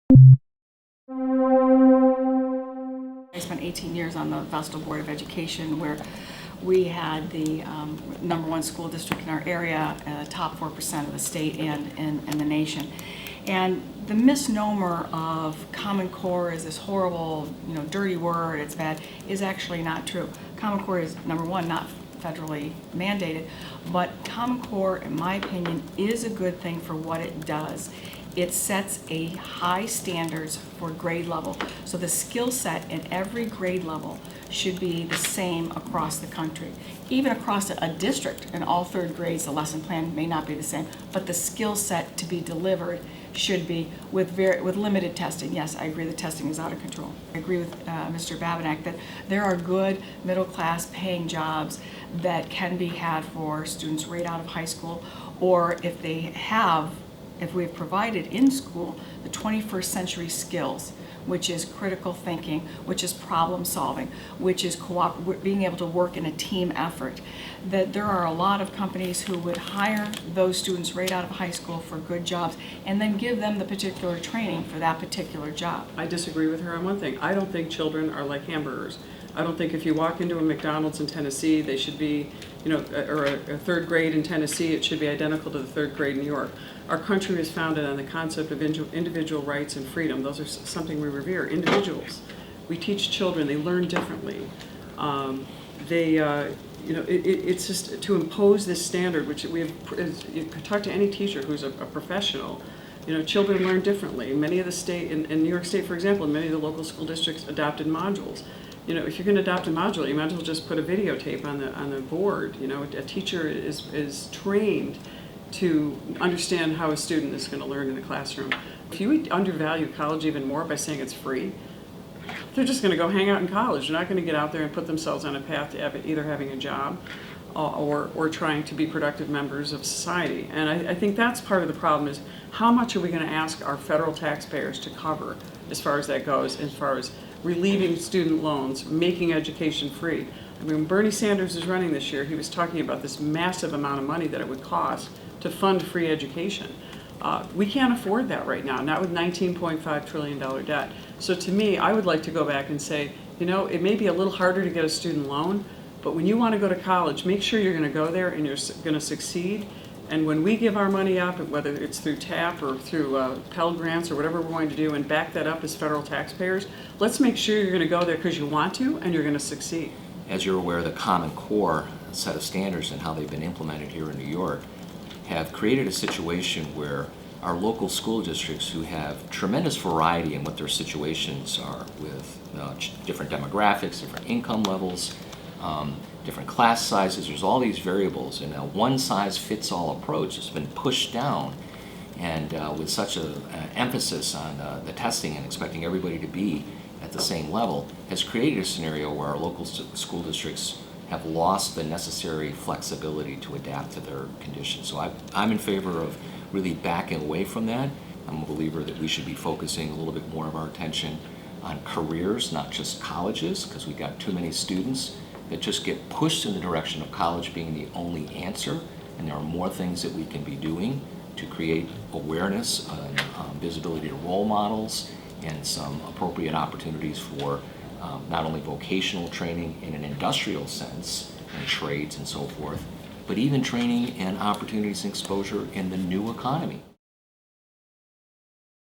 I spent 18 years on the Vestal Board of Education, where we had the #1 school district in our area, top 4% of the state and the nation. And the misnomer of Common Core is this horrible, dirty word, it's bad, is actually not true. Common Core is, #1, not federally mandated, but Common Core, in my opinion, is a good thing for what it does. It sets a high standards for grade level. So the skill set in every grade level should be the same across the country. Even across a district, in all third grades, the lesson plan may not be the same, but the skill set to be delivered should be with limited testing. Yes, I agree the testing is out of control. I agree with Mr. Babinec that there are good middle class paying jobs that can be had for students right out of high school, or if we've provided in school the 21st century skills, which is critical thinking, which is problem solving, which is being able to work in a team effort, that there are a lot of companies who would hire those students right out of high school for good jobs and then give them the particular training for that particular job. I disagree with her on one thing. I don't think children are like hamburgers. I don't think if you walk into a McDonald's in Tennessee, they should be, or a third grade in Tennessee, it should be identical to the third grade in New York. Our country is founded on the concept of individual rights and freedom. Those are something we revere. Individuals. We teach children, they learn differently. It's just to impose this standard, which you talk to any teacher who's a professional. Children learn differently. Many of the in New York State, for example, many of the local school districts adopted modules. If you're going to adopt a module, you might as well just put a videotape on the board. A teacher is trained to understand how a student is going to learn in the classroom. If you undervalue college even more by saying it's free, they're just going to go hang out in college. They're not going to get out there and put themselves on a path to either having a job or trying to be productive members of society. And I think that's part of the problem, is how much are we going to ask our federal taxpayers to cover as far as that goes, as far as relieving student loans, making education free. I mean, when Bernie Sanders was running this year, he was talking about this massive amount of money that it would cost to fund free education. We can't afford that right now, not with $19.5 trillion debt. So to me, I would like to go back and say, it may be a little harder to get a student loan, but when you want to go to college, make sure you're going to go there and you're going to succeed. And when we give our money up, whether it's through TAP or through Pell Grants or whatever we're going to do, and back that up as federal taxpayers, let's make sure you're going to go there because you want to and you're going to succeed. As you're aware, the Common Core set of standards and how they've been implemented here in New York have created a situation where our local school districts, who have tremendous variety in what their situations are with different demographics, different income levels, different class sizes, there's all these variables, and a one-size-fits-all approach has been pushed down, and with such an emphasis on the testing and expecting everybody to be at the same level, has created a scenario where our local school districts have lost the necessary flexibility to adapt to their conditions. So I'm in favor of really backing away from that. I'm a believer that we should be focusing a little bit more of our attention on careers, not just colleges, because we've got too many students that just get pushed in the direction of college being the only answer, and there are more things that we can be doing to create awareness and visibility to role models and some appropriate opportunities for not only vocational training in an industrial sense, and trades and so forth, but even training and opportunities and exposure in the new economy.